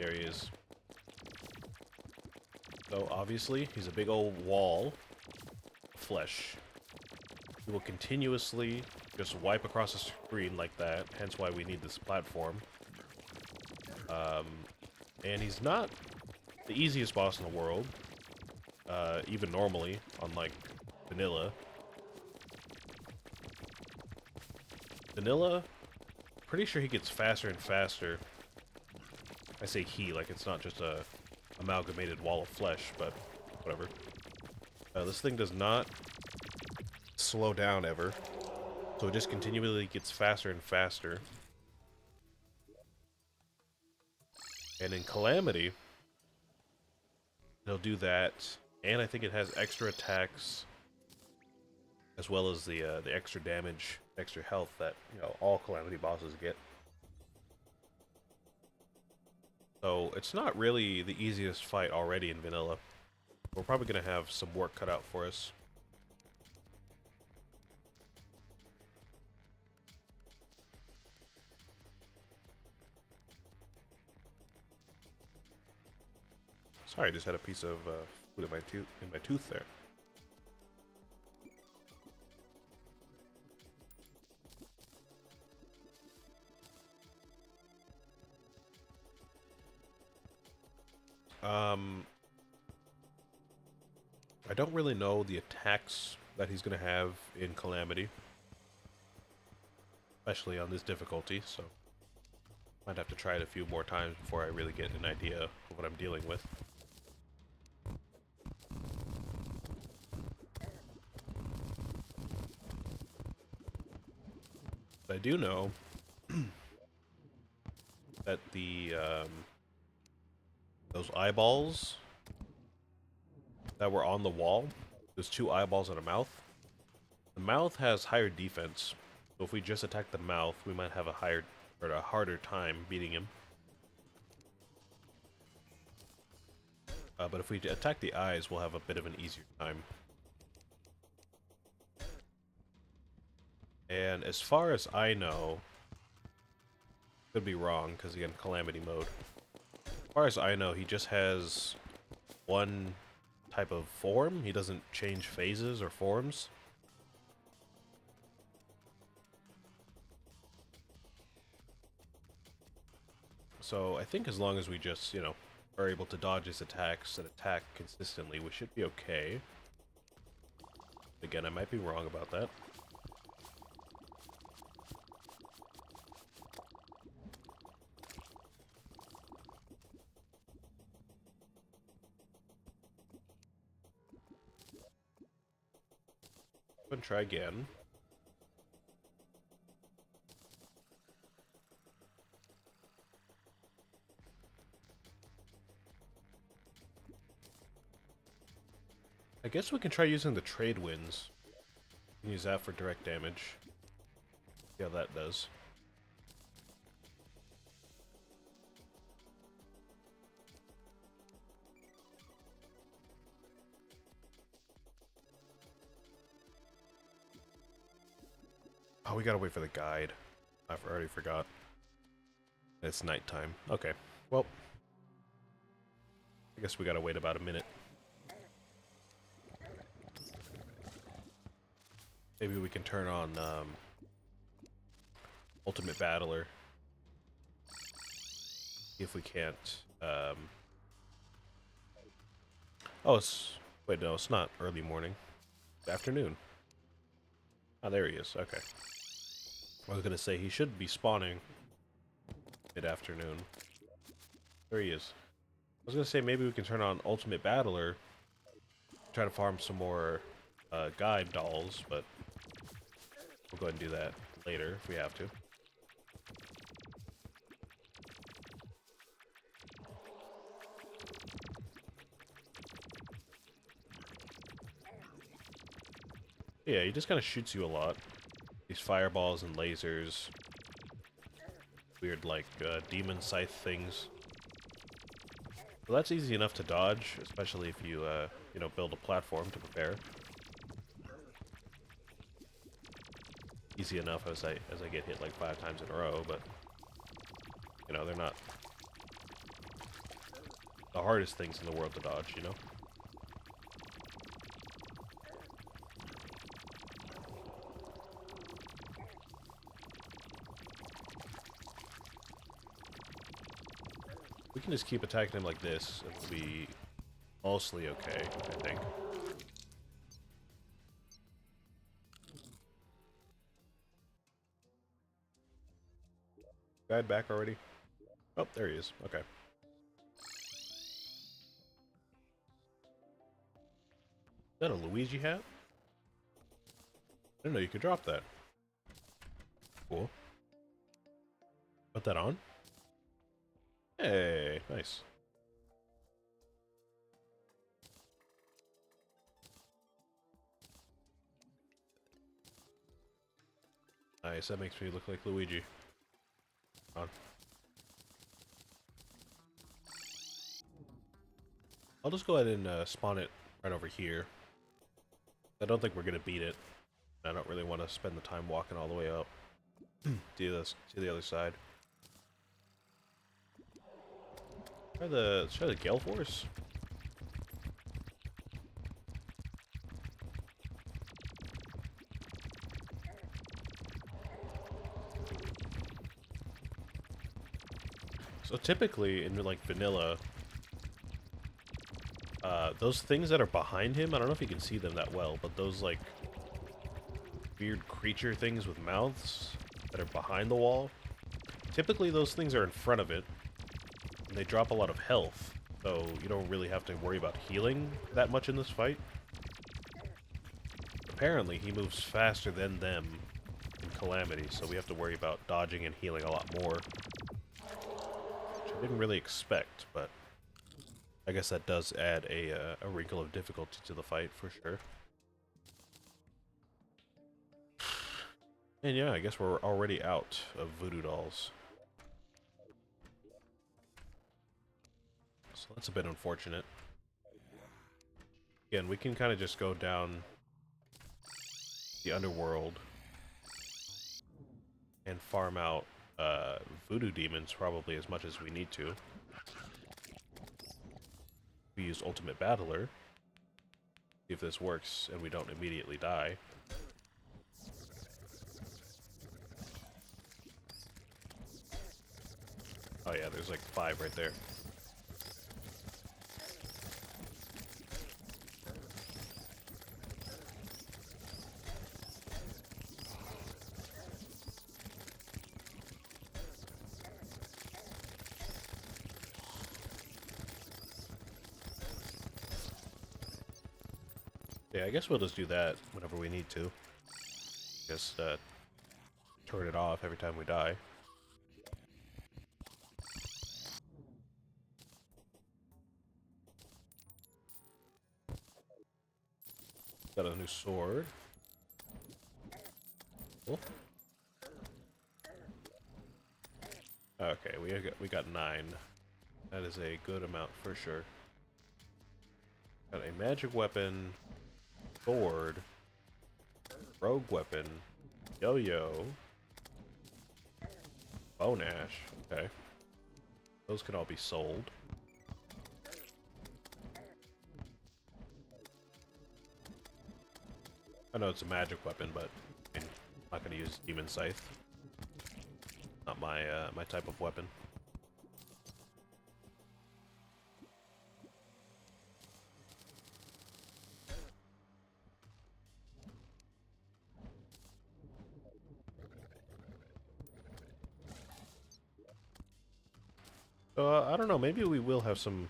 There he is. So obviously, he's a big old wall of flesh. He will continuously just wipe across the screen like that, hence why we need this platform. And he's not the easiest boss in the world, even normally, unlike vanilla. Vanilla, pretty sure he gets faster and faster. I say he, like it's not just a amalgamated wall of flesh, but whatever. This thing does not slow down ever, so it just continually gets faster and faster. And in Calamity, they'll do that, and I think it has extra attacks, as well as the extra damage, extra health that all Calamity bosses get. So it's not really the easiest fight already in vanilla. We're probably gonna have some work cut out for us. Sorry, I just had a piece of food in my tooth there. I don't really know the attacks that he's gonna have in Calamity, especially on this difficulty. So might have to try it a few more times before I really get an idea of what I'm dealing with. But I do know that the those eyeballs that were on the wall, those two eyeballs and a mouth, the mouth has higher defense. So if we just attack the mouth, we might have a harder time beating him. But if we attack the eyes, we'll have a bit of an easier time. And as far as I know, could be wrong, because again, Calamity mode. As far as I know, he just has one type of form. He doesn't change phases or forms. So I think as long as we just, are able to dodge his attacks and attack consistently, we should be okay. Again, I might be wrong about that. And try again. I guess we can try using the trade winds. Use that for direct damage. See how that does. Oh, we gotta wait for the guide. I already forgot. It's nighttime. Okay. Well, I guess we gotta wait about a minute. Maybe we can turn on Ultimate Battler. If we can't. Oh, wait, no, it's not early morning. It's afternoon. Oh, there he is. Okay. I was gonna say he should be spawning mid-afternoon. There he is. I was gonna say maybe we can turn on Ultimate Battler, try to farm some more guide dolls, but we'll go ahead and do that later if we have to. Yeah, he just kind of shoots you a lot. These fireballs and lasers. Weird, like, demon scythe things. Well, that's easy enough to dodge, especially if you, build a platform to prepare. Easy enough as I get hit like 5 times in a row, but, they're not the hardest things in the world to dodge, you know? We can just keep attacking him like this, and we'll be mostly okay, I think. Guy back already? Oh, there he is. Okay. Is that a Luigi hat? I didn't know you could drop that. Cool. Put that on. Hey, nice. Nice, that makes me look like Luigi. On. I'll just go ahead and spawn it right over here. I don't think we're gonna beat it. I don't really want to spend the time walking all the way up to the other side. Try the Gale Force. So typically in like vanilla, those things that are behind him, I don't know if you can see them that well, but those like weird creature things with mouths that are behind the wall, typically those things are in front of it, and they drop a lot of health, so you don't really have to worry about healing that much in this fight. Apparently he moves faster than them in Calamity, so we have to worry about dodging and healing a lot more. Which I didn't really expect, but I guess that does add a wrinkle of difficulty to the fight, for sure. And yeah, I guess we're already out of voodoo dolls. So that's a bit unfortunate. Again, we can kind of just go down the underworld and farm out voodoo demons probably as much as we need to. We use Ultimate Battler. See if this works and we don't immediately die. Oh yeah, there's like 5 right there. Yeah, I guess we'll just do that whenever we need to. Just turn it off every time we die. Got a new sword. Cool. Okay, we got 9. That is a good amount for sure. Got a magic weapon, sword, rogue weapon, yo-yo, bone ash. Okay, those can all be sold. I know it's a magic weapon, but I mean, I'm not going to use demon scythe. Not my my type of weapon. So I don't know. Maybe we will have some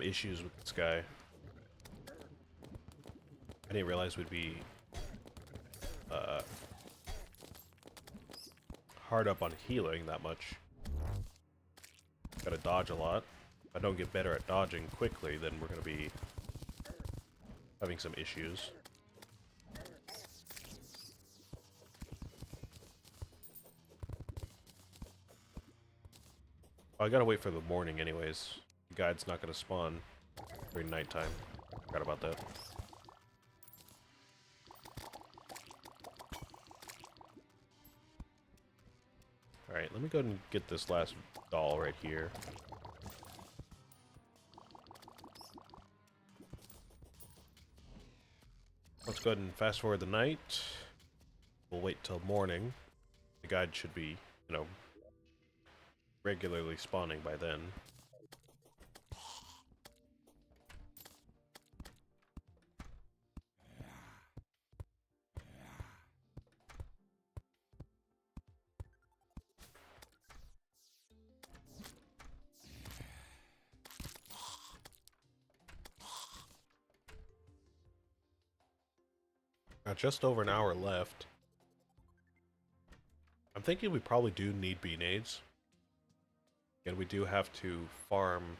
issues with this guy. I didn't realize we'd be hard up on healing that much. Gotta dodge a lot. If I don't get better at dodging quickly, then we're gonna be having some issues. Oh, I gotta wait for the morning anyways. The guide's not gonna spawn during nighttime. Forgot about that. Alright, let me go ahead and get this last doll right here. Let's go ahead and fast forward the night. We'll wait till morning. The guide should be, you know, regularly spawning by then. Got just over an hour left. I'm thinking we probably do need bee nades. And we do have to farm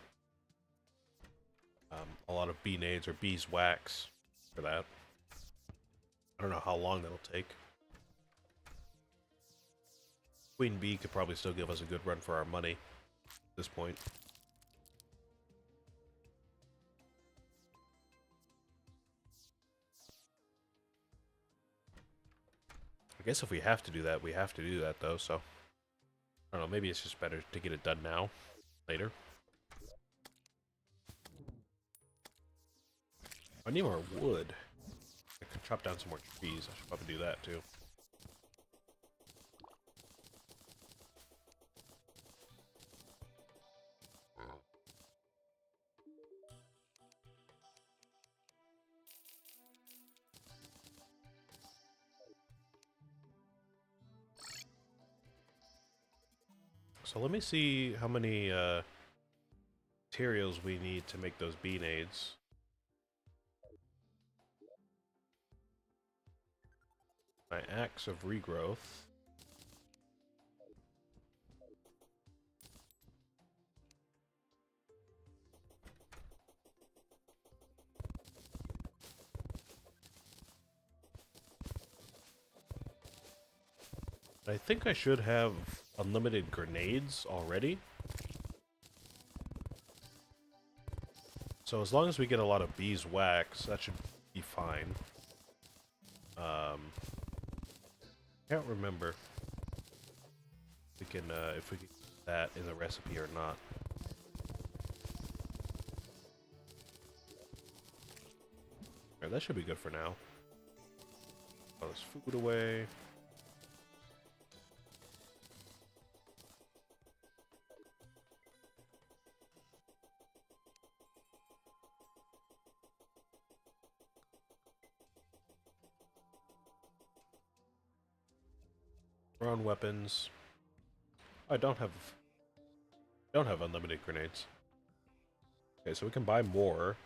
a lot of bee nades or beeswax for that. I don't know how long that'll take. Queen bee could probably still give us a good run for our money at this point. I guess if we have to do that, we have to do that though, so I don't know, maybe it's just better to get it done now, later. I need more wood. I could chop down some more trees. I should probably do that too. So let me see how many materials we need to make those bee nades. My axe of regrowth. I think I should have unlimited grenades already. So as long as we get a lot of beeswax, that should be fine. Can't remember if we can use that in the recipe or not. Alright, that should be good for now. Throw this food away. Thrown weapons. I don't have unlimited grenades. Okay, so we can buy more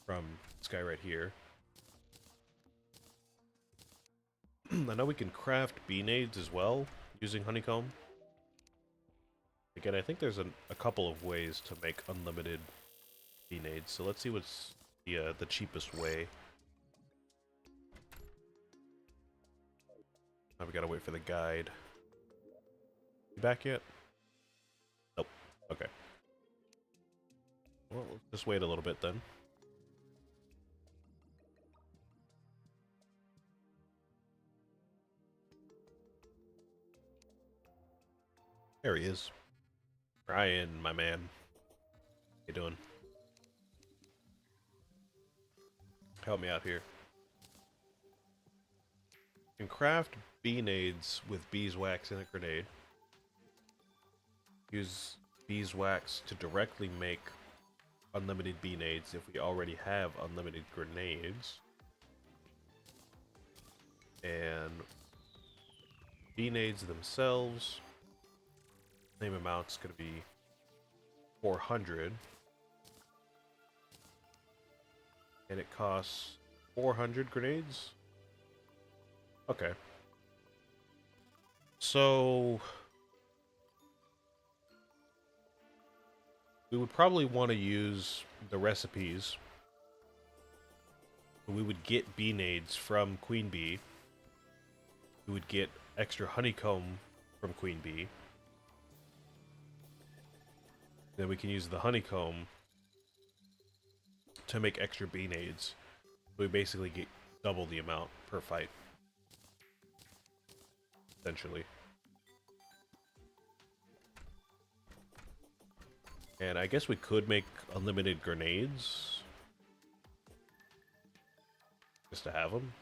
from this guy right here. I know we can craft bee nades as well using honeycomb. Again, I think there's a couple of ways to make unlimited bee nades. So let's see what's the cheapest way. Now we gotta wait for the guide. You back yet? Nope. Okay. Well, we'll just wait a little bit then. There he is. Ryan, my man. How you doing? Help me out here. You can craft bee nades with beeswax and a grenade. Use beeswax to directly make unlimited bee nades if we already have unlimited grenades. And bee nades themselves, same amount's gonna be 400. And it costs 400 grenades? Okay. So we would probably want to use the recipes. We would get bee nades from Queen Bee. We would get extra honeycomb from Queen Bee. Then we can use the honeycomb to make extra bee nades. We basically get double the amount per fight. Essentially. And I guess we could make unlimited grenades. Just to have them.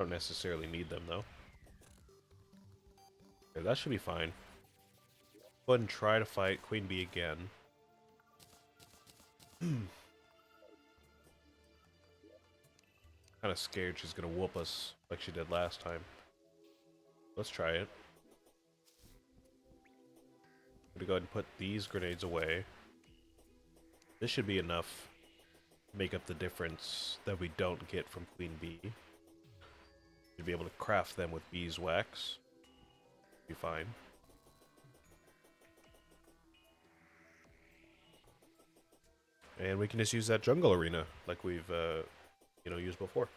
Don't necessarily need them though. Okay, that should be fine. Go ahead and try to fight Queen Bee again. Kind of scared she's gonna whoop us like she did last time. Let's try it. I'm gonna go ahead and put these grenades away. This should be enough to make up the difference that we don't get from Queen Bee. You'll be able to craft them with beeswax. Be fine. And we can just use that jungle arena like we've, used before.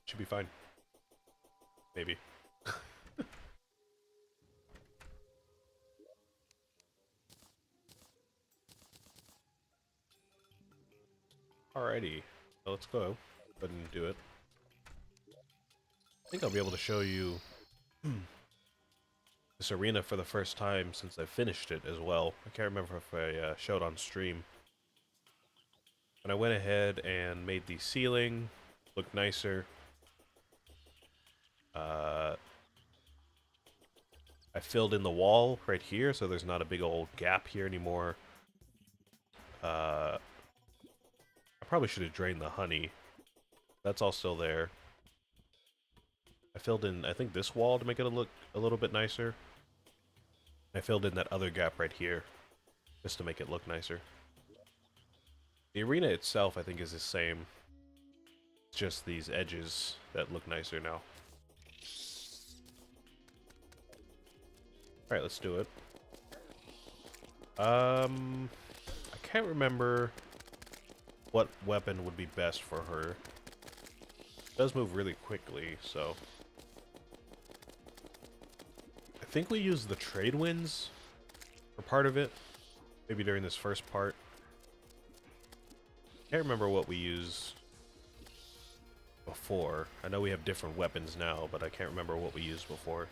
Should be fine. Maybe. Alrighty. So let's go. Go ahead and do it. I think I'll be able to show you this arena for the first time since I finished it as well. I can't remember if I showed on stream. And I went ahead and made the ceiling look nicer. I filled in the wall right here, so there's not a big old gap here anymore. I probably should have drained the honey. That's all still there. I filled in, I think, this wall to make it look a little bit nicer. I filled in that other gap right here, just to make it look nicer. The arena itself, I think, is the same. It's just these edges that look nicer now. Alright, let's do it. I can't remember what weapon would be best for her. It does move really quickly, so... I think we use the trade winds for part of it. Maybe during this first part. Can't remember what we used before. I know we have different weapons now, but I can't remember what we used before.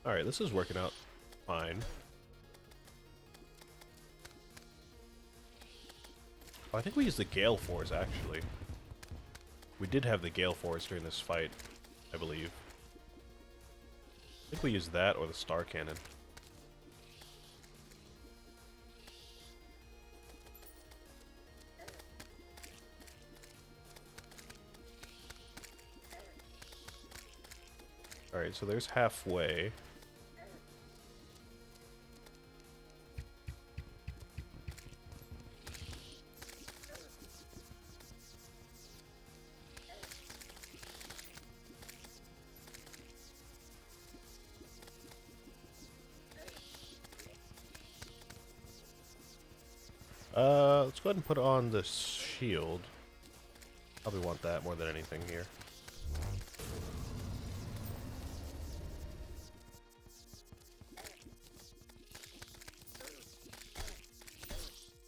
Alright, this is working out fine. Oh, I think we used the Gale Force, actually. We did have the Gale Force during this fight, I believe. I think we used that or the Star Cannon. Alright, so there's halfway. Let's go ahead and put on the shield. Probably want that more than anything here.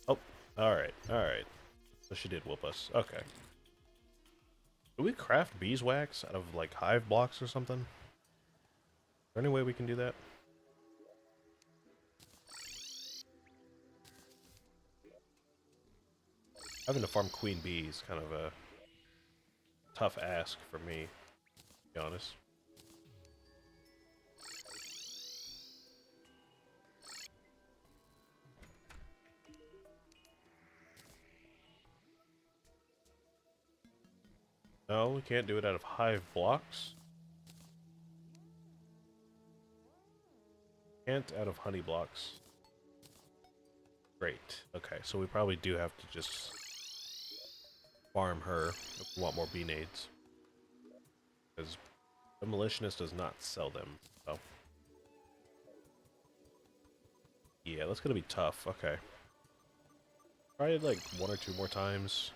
Oh, alright, alright. So she did whoop us. Okay. Do we craft beeswax out of, like, hive blocks or something? Is there any way we can do that? Having to farm queen bees is kind of a tough ask for me, to be honest. No, we can't do it out of hive blocks. Can't out of honey blocks. Great. Okay, so we probably do have to just farm her if we want more bee nades. Because Demolitionist does not sell them, so. Yeah, that's gonna be tough. Okay. Try it like 1 or 2 more times.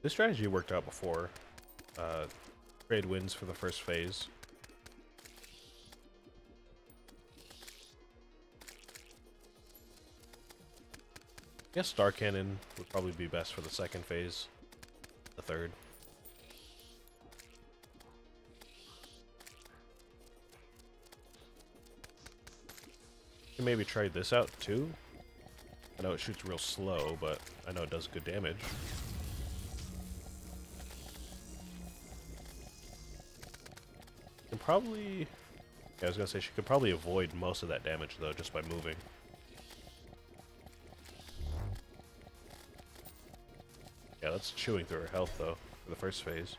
This strategy worked out before. Trade wins for the first phase. guess Star Cannon would probably be best for the second phase. The third. You can maybe try this out too. I know it shoots real slow, but I know it does good damage. Can probably... Yeah, I was gonna say she could probably avoid most of that damage though, just by moving. Yeah, that's chewing through her health though, for the first phase.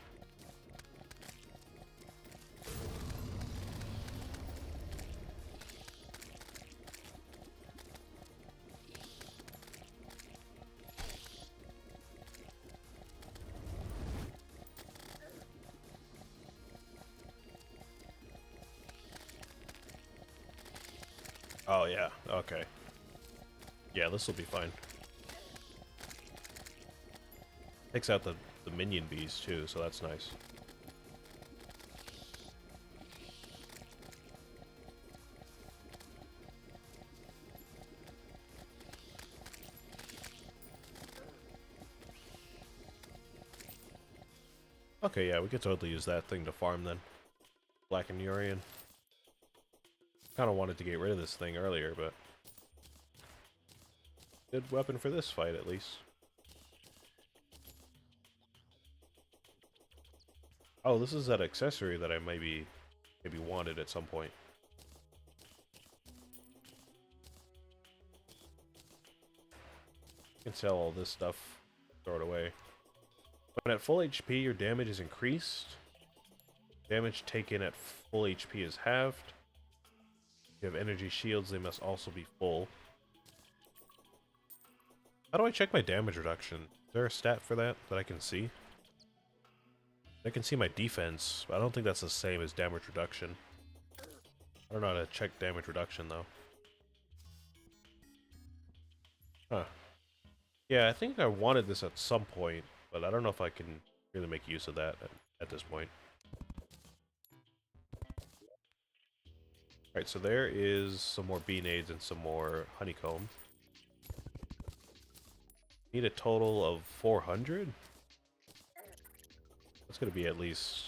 Oh yeah, okay. Yeah, this will be fine. Takes out the minion bees too, so that's nice. Okay, yeah, we could totally use that thing to farm then. Black and Urian. Kind of wanted to get rid of this thing earlier, but... Good weapon for this fight, at least. Oh, this is that accessory that I maybe wanted at some point. You can sell all this stuff, throw it away. When at full HP, your damage is increased. Damage taken at full HP is halved. If you have energy shields, they must also be full. How do I check my damage reduction? Is there a stat for that I can see? I can see my defense, but I don't think that's the same as damage reduction. I don't know how to check damage reduction, though. Huh. Yeah, I think I wanted this at some point, but I don't know if I can really make use of that at this point. Alright, so there is some more bee nades and some more honeycomb. Need a total of 400? That's gonna be at least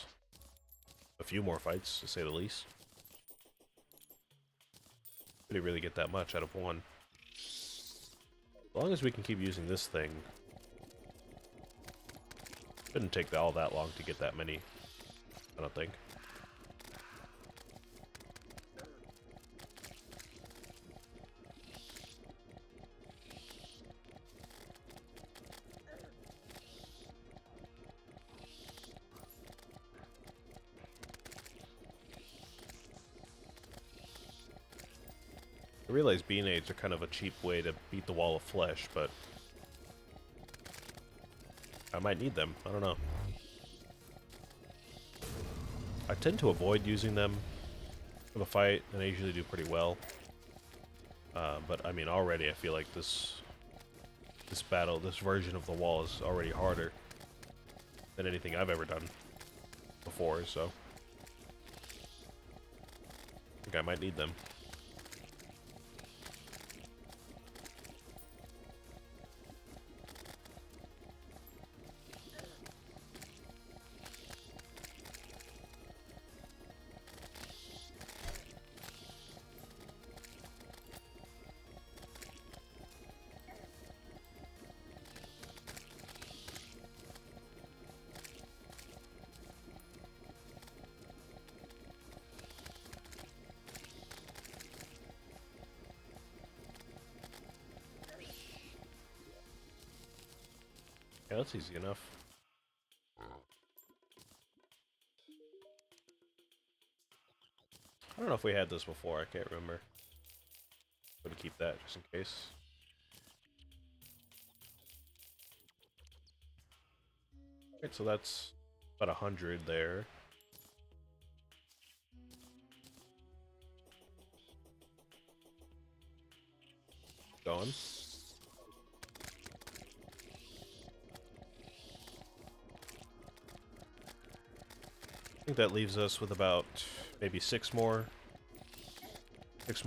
a few more fights, to say the least. Didn't really get that much out of one. As long as we can keep using this thing. Shouldn't take all that long to get that many, I don't think. I realize bee nades are kind of a cheap way to beat the wall of flesh, but I might need them. I don't know. I tend to avoid using them for the fight, and I usually do pretty well. But I mean, already I feel like this battle, this version of the wall is already harder than anything I've ever done before, so I think I might need them. Yeah, that's easy enough. I don't know if we had this before, I can't remember. I'm gonna keep that just in case. Alright, so that's about 100 there. Going. I think that leaves us with about maybe 6 more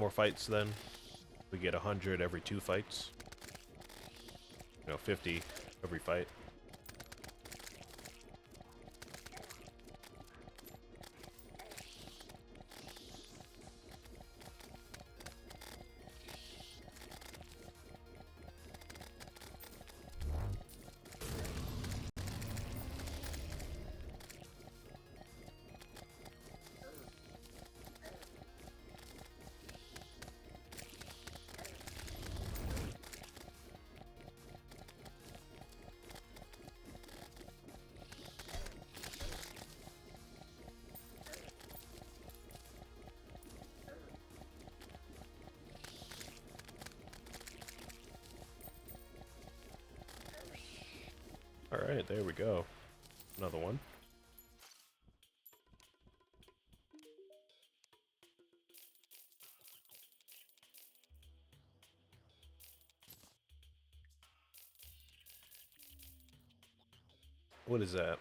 fights then. We get 100 every 2 fights. 50 every fight. Alright, there we go. Another one. What is that?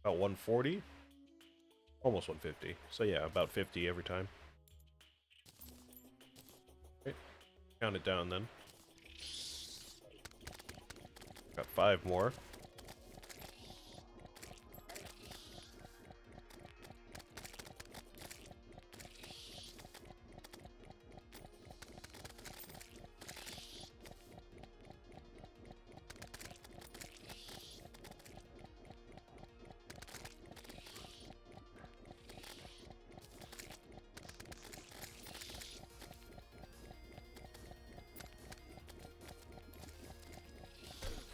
About 140? Almost 150. So yeah, about 50 every time. Okay. Count it down then. Got 5 more.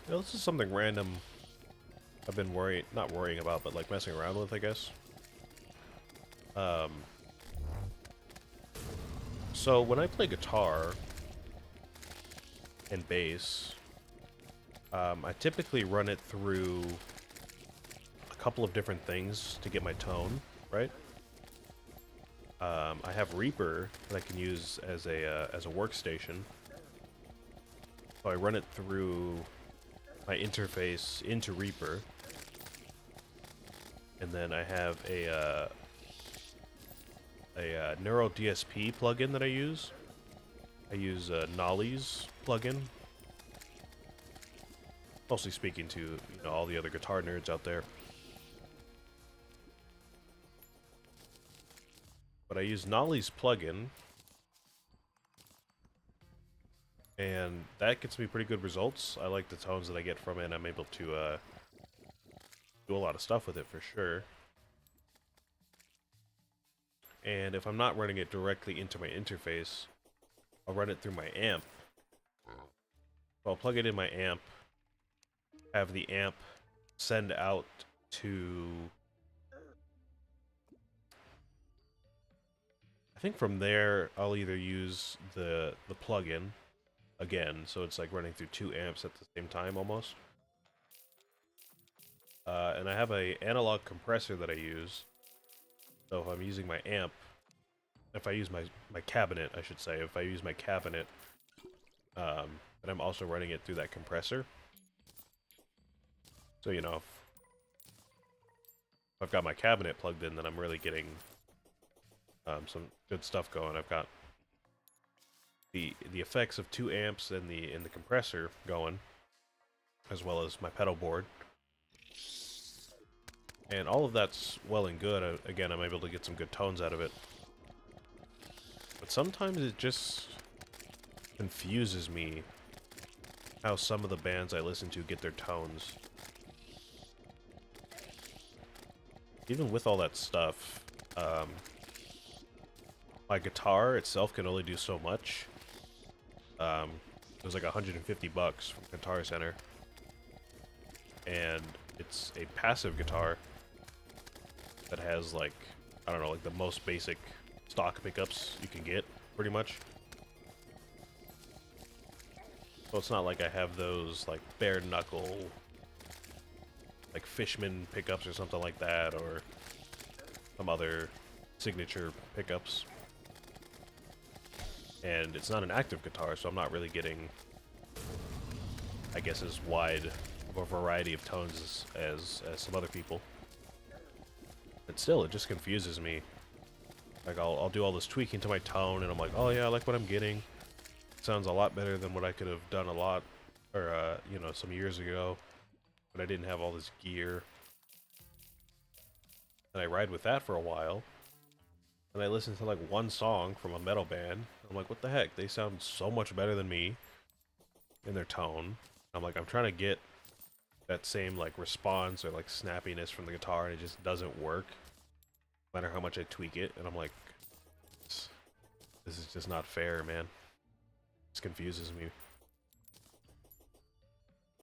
You know, this is something random I've been not worrying about, but like messing around with, I guess. So when I play guitar and bass, I typically run it through a couple of different things to get my tone, right? I have Reaper that I can use as a workstation. So I run it through my interface into Reaper, and then I have a Neuro DSP plugin that I use. I use Nolly's plugin. Mostly speaking to all the other guitar nerds out there. But I use Nolly's plugin, and that gets me pretty good results. I like the tones that I get from it, and I'm able to do a lot of stuff with it for sure. And if I'm not running it directly into my interface, I'll run it through my amp. So I'll plug it in my amp, have the amp send out to... I think from there, I'll either use the plugin again, so it's like running through 2 amps at the same time almost. And I have a analog compressor that I use. So if I'm using my amp, if I use my cabinet, I should say, if I use my cabinet, then I'm also running it through that compressor. So, if I've got my cabinet plugged in, then I'm really getting some good stuff going. I've got the effects of 2 amps in the compressor going, as well as my pedal board. And all of that's well and good. Again, I'm able to get some good tones out of it. But sometimes it just confuses me how some of the bands I listen to get their tones. Even with all that stuff, my guitar itself can only do so much. It was like $150 from Guitar Center. And it's a passive guitar that has like, I don't know, like the most basic stock pickups you can get, pretty much. So it's not like I have those like bare knuckle, like Fishman pickups or something like that, or some other signature pickups. And it's not an active guitar, so I'm not really getting, I guess, as wide of a variety of tones as some other people. But still, it just confuses me. Like, I'll do all this tweaking to my tone, and I'm like, oh yeah, I like what I'm getting. It sounds a lot better than what I could have done a lot or you know, some years ago when I didn't have all this gear, and I ride with that for a while, and I listen to like one song from a metal band. I'm like, what the heck? They sound so much better than me in their tone. I'm like, I'm trying to get that same like response or like snappiness from the guitar, and it just doesn't work, no matter how much I tweak it. And I'm like, this is just not fair, man. This confuses me.